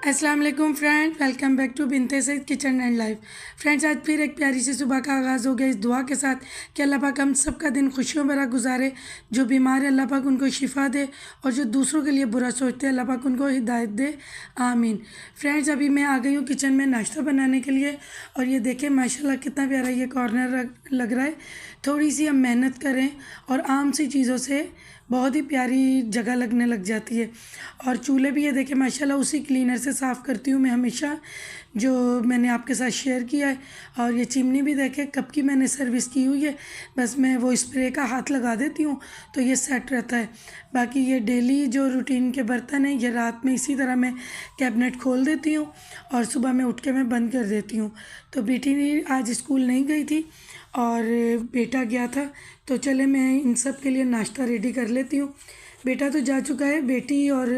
अस्सलाम वालेकुम friends, welcome back to Binte Saeed kitchen and life. Friends, आज फिर एक प्यारी सी सुबह का आगाज़ हो गया इस दुआ के साथ कि अल्लाह पाक हम सबका दिन खुशियों भरा गुजारे। जो बीमार है अल्लाह पाक उनको शिफा दे और जो दूसरों के लिए बुरा सोचते हैं अल्लाह पाक उनको हिदायत दे, आमीन। फ्रेंड्स, अभी मैं आ गई हूँ किचन में नाश्ता बनाने के लिए और ये देखें माशाल्लाह कितना प्यारा ये कॉर्नर लग रहा है। थोड़ी सी हम मेहनत करें और आम सी चीज़ों से बहुत ही प्यारी जगह लगने लग जाती है। और चूल्हे भी ये देखें माशाल्लाह उसी क्लीनर से साफ़ करती हूँ मैं हमेशा, जो मैंने आपके साथ शेयर किया है। और ये चिमनी भी देखें कब की मैंने सर्विस की हुई है, बस मैं वो स्प्रे का हाथ लगा देती हूँ तो ये सेट रहता है। बाकी ये डेली जो रूटीन के बर्तन हैं ये रात में इसी तरह मैं कैबिनेट खोल देती हूँ और सुबह में उठ के मैं बंद कर देती हूँ। तो बेटी आज स्कूल नहीं गई थी और बेटा गया था, तो चले मैं इन सब के लिए नाश्ता रेडी कर लेती हूँ। बेटा तो जा चुका है, बेटी और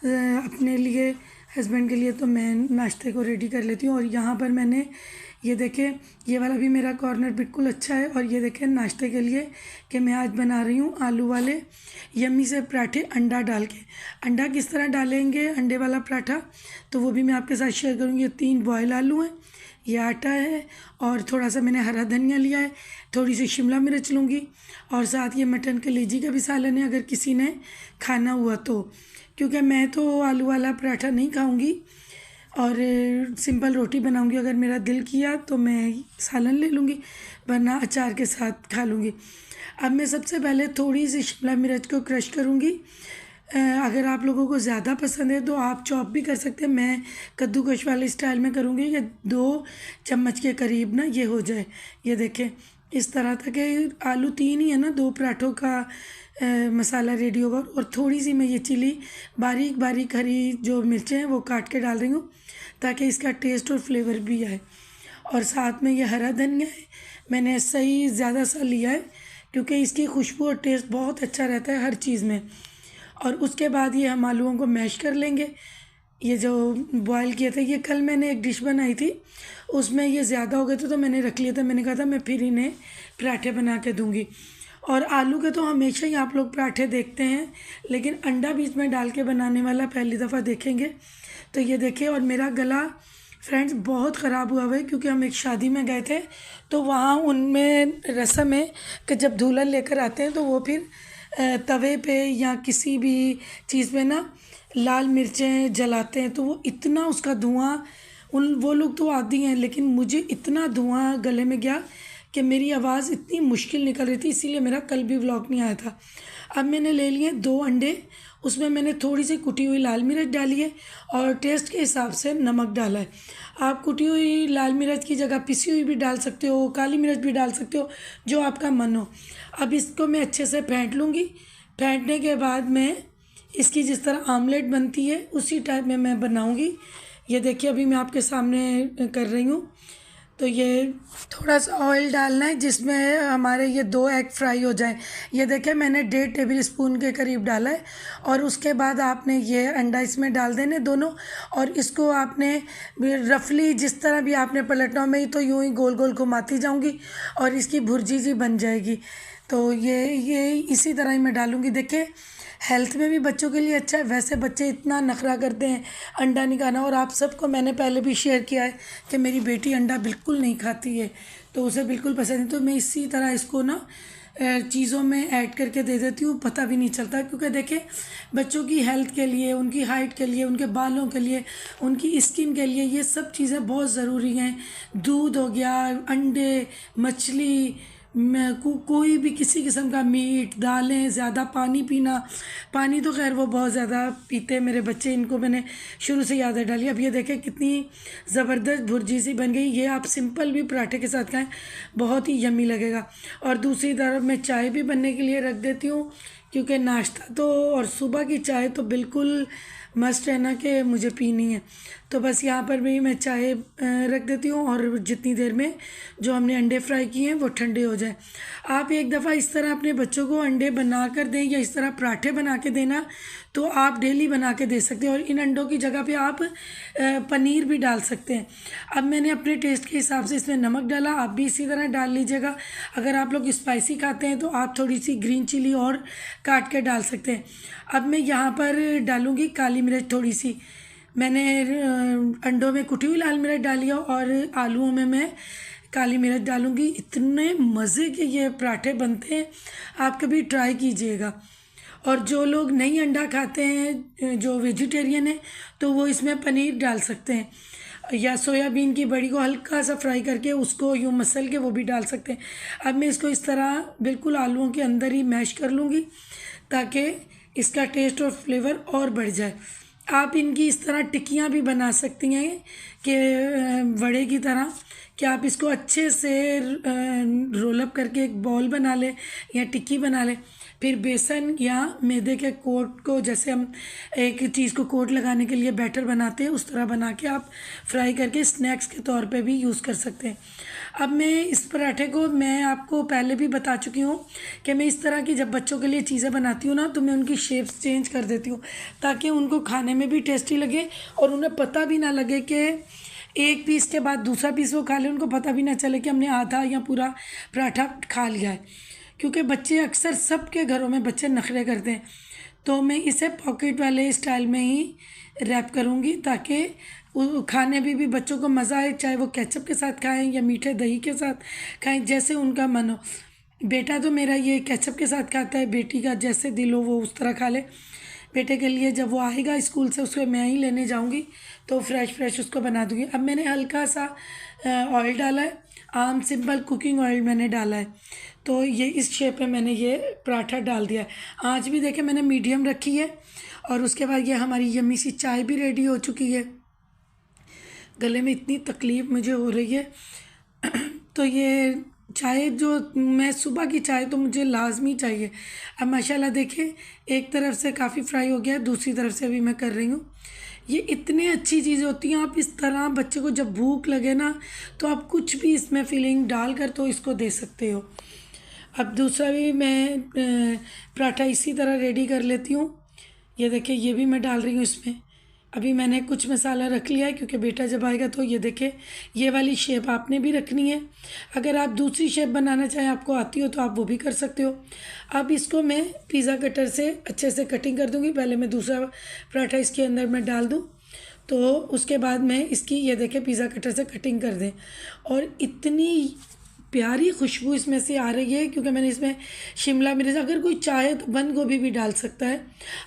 अपने लिए हस्बैंड के लिए तो मैं नाश्ते को रेडी कर लेती हूँ। और यहाँ पर मैंने ये देखें ये वाला भी मेरा कॉर्नर बिल्कुल अच्छा है। और ये देखें नाश्ते के लिए कि मैं आज बना रही हूँ आलू वाले यम्मी से पराठे अंडा डाल के। अंडा किस तरह डालेंगे अंडे वाला पराठा तो वो भी मैं आपके साथ शेयर करूँगी। ये 3 बॉयल आलू हैं, ये आटा है और थोड़ा सा मैंने हरा धनिया लिया है, थोड़ी सी शिमला मिर्च लूँगी और साथ ये मटन कलेजी का भी सालन है अगर किसी ने खाना हुआ तो। क्योंकि मैं तो आलू वाला पराठा नहीं खाऊंगी और सिंपल रोटी बनाऊंगी। अगर मेरा दिल किया तो मैं सालन ले लूँगी, वरना अचार के साथ खा लूँगी। अब मैं सबसे पहले थोड़ी सी शिमला मिर्च को क्रश करूँगी। अगर आप लोगों को ज़्यादा पसंद है तो आप चॉप भी कर सकते हैं, मैं कद्दूकश वाले स्टाइल में करूँगी। ये 2 चम्मच के करीब ना ये हो जाए। ये देखें इस तरह तक आलू 3 ही है ना, 2 पराठों का मसाला रेडी होगा। और थोड़ी सी मैं ये चिली बारीक बारीक हरी जो मिर्चें हैं वो काट के डाल रही हूँ ताकि इसका टेस्ट और फ्लेवर भी आए। और साथ में ये हरा धनिया है, मैंने सही ज़्यादा सा लिया है क्योंकि इसकी खुशबू और टेस्ट बहुत अच्छा रहता है हर चीज़ में। और उसके बाद ये हम आलूओं को मैश कर लेंगे। ये जो बॉयल किए थे, ये कल मैंने एक डिश बनाई थी उसमें ये ज़्यादा हो गए थे तो मैंने रख लिया था। मैंने कहा था मैं फिर इन्हें पराठे बना के दूँगी। और आलू के तो हमेशा ही आप लोग पराठे देखते हैं, लेकिन अंडा भी इसमें डाल के बनाने वाला पहली दफ़ा देखेंगे। तो ये देखिए, और मेरा गला फ्रेंड्स बहुत ख़राब हुआ है क्योंकि हम एक शादी में गए थे तो वहाँ उनमें रस्म है कि जब दूल्हा लेकर आते हैं तो वो फिर तवे पे या किसी भी चीज़ पे ना लाल मिर्चें जलाते हैं। तो वो इतना उसका धुआं, वो लोग तो आदी हैं लेकिन मुझे इतना धुआं गले में गया कि मेरी आवाज़ इतनी मुश्किल निकल रही थी, इसीलिए मेरा कल भी व्लॉग नहीं आया था। अब मैंने ले लिए 2 अंडे, उसमें मैंने थोड़ी सी कुटी हुई लाल मिर्च डाली है और टेस्ट के हिसाब से नमक डाला है। आप कुटी हुई लाल मिर्च की जगह पिसी हुई भी डाल सकते हो, काली मिर्च भी डाल सकते हो, जो आपका मन हो। अब इसको मैं अच्छे से फेंट लूँगी। फेंटने के बाद मैं इसकी जिस तरह आमलेट बनती है उसी टाइप में मैं बनाऊँगी। ये देखिए अभी मैं आपके सामने कर रही हूँ। तो ये थोड़ा सा ऑयल डालना है जिसमें हमारे ये 2 एग फ्राई हो जाए। ये देखें मैंने 1.5 टेबल स्पून के करीब डाला है। और उसके बाद आपने ये अंडा इसमें डाल देने दोनों, और इसको आपने रफली जिस तरह भी आपने पलटना हो, मैं तो यूँ ही गोल गोल घुमाती जाऊँगी और इसकी भुर्जी सी बन जाएगी। तो ये इसी तरह ही मैं डालूँगी। देखिए हेल्थ में भी बच्चों के लिए अच्छा है। वैसे बच्चे इतना नखरा करते हैं अंडा नहीं खाना, और आप सबको मैंने पहले भी शेयर किया है कि मेरी बेटी अंडा बिल्कुल नहीं खाती है, तो उसे बिल्कुल पसंद नहीं। तो मैं इसी तरह इसको ना चीज़ों में ऐड करके दे देती हूँ, पता भी नहीं चलता। क्योंकि देखें बच्चों की हेल्थ के लिए, उनकी हाइट के लिए, उनके बालों के लिए, उनकी स्किन के लिए ये सब चीज़ें बहुत ज़रूरी हैं। दूध हो गया, अंडे, मछली, कोई भी किसी किस्म का मीट, दालें, ज़्यादा पानी पीना। पानी तो खैर वो बहुत ज़्यादा पीते हैं मेरे बच्चे, इनको मैंने शुरू से आदत डाली। अब ये देखें कितनी ज़बरदस्त भुर्जी सी बन गई। ये आप सिंपल भी पराठे के साथ खाएं, बहुत ही यम्मी लगेगा। और दूसरी तरफ मैं चाय भी बनने के लिए रख देती हूँ क्योंकि नाश्ता तो और सुबह की चाय तो बिल्कुल मस्ट है ना कि मुझे पीनी है। तो बस यहाँ पर भी मैं चाय रख देती हूँ और जितनी देर में जो हमने अंडे फ्राई किए हैं वो ठंडे हो जाए। आप एक दफ़ा इस तरह अपने बच्चों को अंडे बना कर दें या इस तरह पराठे बना के देना तो आप डेली बना के दे सकते हैं। और इन अंडों की जगह पे आप पनीर भी डाल सकते हैं। अब मैंने अपने टेस्ट के हिसाब से इसमें नमक डाला, आप भी इसी तरह डाल लीजिएगा। अगर आप लोग स्पाइसी खाते हैं तो आप थोड़ी सी ग्रीन चिली और काट के डाल सकते हैं। अब मैं यहाँ पर डालूँगी काली मिर्च थोड़ी सी। मैंने अंडों में कुटी हुई लाल मिर्च डाली है और आलूओं में मैं काली मिर्च डालूँगी। इतने मज़े के ये पराठे बनते हैं, आप कभी ट्राई कीजिएगा। और जो लोग नहीं अंडा खाते हैं, जो वेजिटेरियन है, तो वो इसमें पनीर डाल सकते हैं, या सोयाबीन की बड़ी को हल्का सा फ्राई करके उसको यूँ मसल के वो भी डाल सकते हैं। अब मैं इसको इस तरह बिल्कुल आलूओं के अंदर ही मैश कर लूँगी ताकि इसका टेस्ट और फ्लेवर और बढ़ जाए। आप इनकी इस तरह टिक्कियाँ भी बना सकती हैं कि वड़े की तरह, कि आप इसको अच्छे से रोल अप करके एक बॉल बना लें या टिक्की बना लें। फिर बेसन या मैदे के कोट को, जैसे हम एक चीज़ को कोट लगाने के लिए बैटर बनाते हैं, उस तरह बना के आप फ्राई करके स्नैक्स के तौर पे भी यूज़ कर सकते हैं। अब मैं इस पराठे को, मैं आपको पहले भी बता चुकी हूँ कि मैं इस तरह की जब बच्चों के लिए चीज़ें बनाती हूँ ना, तो मैं उनकी शेप्स चेंज कर देती हूँ ताकि उनको खाने में भी टेस्टी लगे और उन्हें पता भी ना लगे कि एक पीस के बाद दूसरा पीस वो खा ले, उनको पता भी ना चले कि हमने आधा या पूरा पराठा खा लिया है। क्योंकि बच्चे अक्सर सबके घरों में बच्चे नखरे करते हैं, तो मैं इसे पॉकेट वाले स्टाइल में ही रैप करूँगी ताकि खाने में भी बच्चों को मज़ा आए, चाहे वो केचप के साथ खाएं या मीठे दही के साथ खाएं, जैसे उनका मन हो। बेटा तो मेरा ये केचप के साथ खाता है, बेटी का जैसे दिल हो वो उस तरह खा ले। बेटे के लिए जब वो आएगा स्कूल से, उसको मैं ही लेने जाऊंगी तो फ्रेश उसको बना दूंगी। अब मैंने हल्का सा ऑयल डाला है, आम सिंपल कुकिंग ऑयल मैंने डाला है, तो ये इस शेप में मैंने ये पराठा डाल दिया है। आँच भी देखें मैंने मीडियम रखी है। और उसके बाद ये हमारी यम्मी सी चाय भी रेडी हो चुकी है। गले में इतनी तकलीफ़ मुझे हो रही है तो ये चाय, जो मैं सुबह की चाय तो मुझे लाजमी चाहिए। अब माशाल्लाह देखिए, एक तरफ से काफ़ी फ्राई हो गया है, दूसरी तरफ से अभी मैं कर रही हूँ। ये इतनी अच्छी चीज़ होती हैं, आप इस तरह बच्चे को जब भूख लगे ना, तो आप कुछ भी इसमें फिलिंग डाल कर तो इसको दे सकते हो। अब दूसरा भी मैं पराठा इसी तरह रेडी कर लेती हूँ। ये देखिए, ये भी मैं डाल रही हूँ इसमें। अभी मैंने कुछ मसाला रख लिया है क्योंकि बेटा जब आएगा तो ये देखिए, ये वाली शेप आपने भी रखनी है। अगर आप दूसरी शेप बनाना चाहें, आपको आती हो, तो आप वो भी कर सकते हो। अब इसको मैं पिज़्ज़ा कटर से अच्छे से कटिंग कर दूँगी। पहले मैं दूसरा पराठा इसके अंदर मैं डाल दूँ, तो उसके बाद मैं इसकी, ये देखें, पिज़्ज़ा कटर से कटिंग कर दें। और इतनी प्यारी खुशबू इसमें से आ रही है क्योंकि मैंने इसमें शिमला मिर्च, अगर कोई चाहे तो बंद गोभी भी डाल सकता है,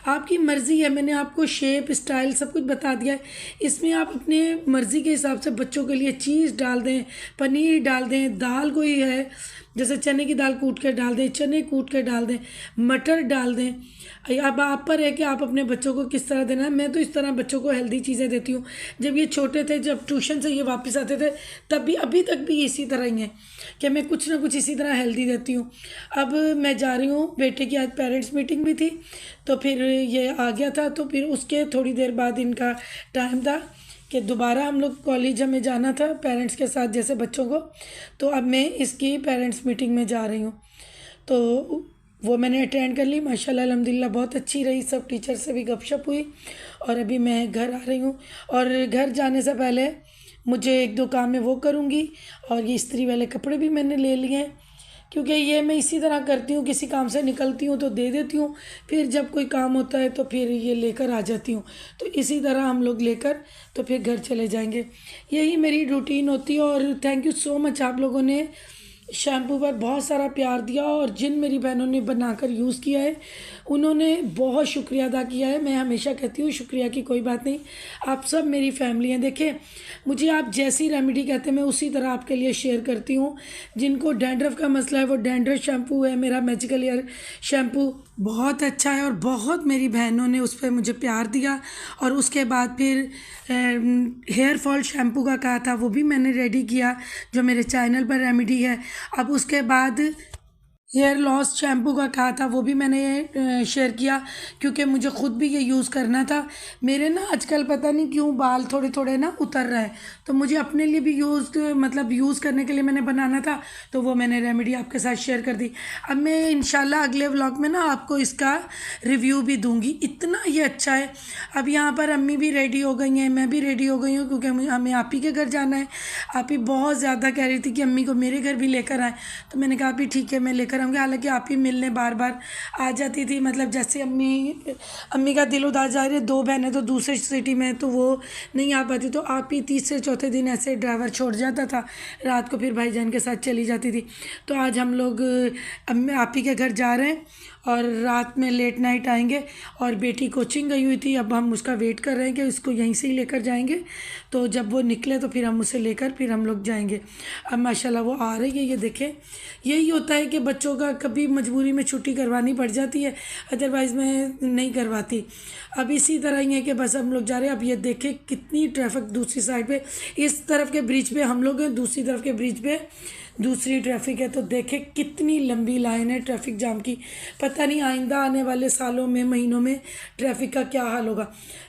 आपकी मर्ज़ी है। मैंने आपको शेप, स्टाइल सब कुछ बता दिया है। इसमें आप अपने मर्ज़ी के हिसाब से बच्चों के लिए चीज़ डाल दें, पनीर डाल दें, दाल कोई है जैसे चने की दाल कूट के डाल दें, चने कूट के डाल दें, मटर डाल दें। अब आप पर है कि आप अपने बच्चों को किस तरह देना है। मैं तो इस तरह बच्चों को हेल्दी चीज़ें देती हूँ। जब ये छोटे थे, जब ट्यूशन से ये वापस आते थे, तब भी, अभी तक भी इसी तरह ही है कि मैं कुछ ना कुछ इसी तरह हेल्दी देती हूँ। अब मैं जा रही हूँ, बेटे की आज पेरेंट्स मीटिंग भी थी, तो फिर ये आ गया था, तो फिर उसके थोड़ी देर बाद इनका टाइम था कि दोबारा हम लोग कॉलेज में जाना था पेरेंट्स के साथ, जैसे बच्चों को। तो अब मैं इसकी पेरेंट्स मीटिंग में जा रही हूँ, तो वो मैंने अटेंड कर ली। माशाल्लाह अल्हम्दुलिल्लाह बहुत अच्छी रही, सब टीचर से भी गपशप हुई। और अभी मैं घर आ रही हूँ, और घर जाने से पहले मुझे एक दो काम है वो करूँगी। और ये इस्त्री वाले कपड़े भी मैंने ले लिए हैं, क्योंकि ये मैं इसी तरह करती हूँ, किसी काम से निकलती हूँ तो दे देती हूँ, फिर जब कोई काम होता है तो फिर ये लेकर आ जाती हूँ। तो इसी तरह हम लोग लेकर तो फिर घर चले जाएंगे। यही मेरी रूटीन होती है। और थैंक यू सो मच, आप लोगों ने शैम्पू पर बहुत सारा प्यार दिया, और जिन मेरी बहनों ने बनाकर यूज़ किया है उन्होंने बहुत शुक्रिया अदा किया है। मैं हमेशा कहती हूँ शुक्रिया की कोई बात नहीं, आप सब मेरी फैमिली हैं। देखिए, मुझे आप जैसी रेमेडी कहते हैं मैं उसी तरह आपके लिए शेयर करती हूँ। जिनको डैंड्रफ का मसला है, वो डैंड्रफ शैम्पू है मेरा, मैजिकल एयर शैम्पू बहुत अच्छा है, और बहुत मेरी बहनों ने उस पर मुझे प्यार दिया। और उसके बाद फिर हेयर फॉल शैम्पू का कहा था, वो भी मैंने रेडी किया, जो मेरे चैनल पर रेमेडी है। अब उसके बाद हेयर लॉस शैम्पू का कहा था, वो भी मैंने शेयर किया, क्योंकि मुझे ख़ुद भी ये यूज़ करना था। मेरे ना आजकल पता नहीं क्यों बाल थोड़े थोड़े ना उतर रहे हैं, तो मुझे अपने लिए भी यूज़ करने के लिए मैंने बनाना था, तो वो मैंने रेमेडी आपके साथ शेयर कर दी। अब मैं इंशाल्लाह अगले व्लॉग में ना आपको इसका रिव्यू भी दूँगी, इतना ये अच्छा है। अब यहाँ पर अम्मी भी रेडी हो गई हैं, मैं भी रेडी हो गई हूँ, क्योंकि हमें आप ही के घर जाना है। आप ही बहुत ज़्यादा कह रही थी कि अम्मी को मेरे घर भी लेकर आए, तो मैंने कहा आप ही ठीक है, मैं लेकर कराऊंगी। हालांकि आप ही मिलने बार बार आ जाती थी, मतलब जैसे अम्मी का दिल उदास जा रही है, 2 बहनें तो दूसरे सिटी में, तो वो नहीं आ पाती, तो आप ही तीसरे चौथे दिन ऐसे ड्राइवर छोड़ जाता था, रात को फिर भाईजान के साथ चली जाती थी। तो आज हम लोग अम्मी आप ही के घर जा रहे हैं और रात में लेट नाइट आएंगे। और बेटी कोचिंग गई हुई थी, अब हम उसका वेट कर रहे हैं कि उसको यहीं से ही लेकर जाएंगे। तो जब वो निकले तो फिर हम उसे लेकर फिर हम लोग जाएंगे। अब माशाल्लाह वो आ रही है, ये देखें। यही होता है कि बच्चों का कभी मजबूरी में छुट्टी करवानी पड़ जाती है, अदरवाइज़ मैं नहीं करवाती। अब इसी तरह ही है कि बस हम लोग जा रहे हैं। अब ये देखें कितनी ट्रैफिक दूसरी साइड पे, इस तरफ के ब्रिज पे हम लोग हैं, दूसरी तरफ के ब्रिज पे दूसरी ट्रैफिक है। तो देखें कितनी लंबी लाइन है ट्रैफिक जाम की। पता नहीं आइंदा आने वाले सालों में, महीनों में ट्रैफिक का क्या हाल होगा।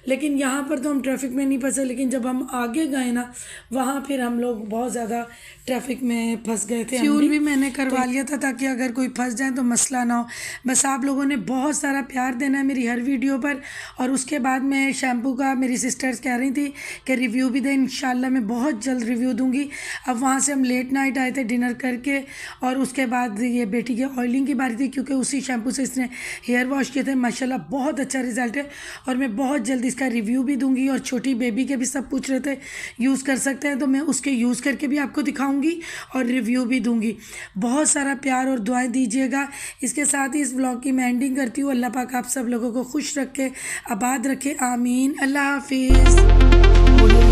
लेकिन यहाँ पर तो हम ट्रैफिक में नहीं फंसे, लेकिन जब हम आगे गए ना, वहाँ फिर हम लोग बहुत ज़्यादा ट्रैफिक में फंस गए थे। फ्यूल भी मैंने करवा लिया था ताकि अगर कोई फंस जाए तो मसला ना हो। बस आप लोगों ने बहुत सारा प्यार देना है मेरी हर वीडियो पर। और उसके बाद मैं शैम्पू का, मेरी सिस्टर्स कह रही थी कि रिव्यू भी दें, इंशाल्लाह मैं बहुत जल्द रिव्यू दूंगी। अब वहाँ से हम लेट नाइट आए थे डिनर करके, और उसके बाद ये बेटी के ऑयलिंग की बारी थी, क्योंकि उसी शैम्पू से इसने हेयर वॉश किए थे। माशाल्लाह बहुत अच्छा रिजल्ट है, और मैं बहुत जल्द इसका रिव्यू भी दूंगी। और छोटी बेबी के भी सब पूछ रहे थे यूज़ कर सकते हैं, तो मैं उसके यूज़ करके भी आपको दिखाऊंगी और रिव्यू भी दूंगी। बहुत सारा प्यार और दुआएं दीजिएगा। इसके साथ ही इस व्लॉग की मैं एंडिंग करती हूँ। अल्लाह पाक आप सब लोगों को खुश रखे, आबाद रखे, आमीन। अल्लाह हाफिज़।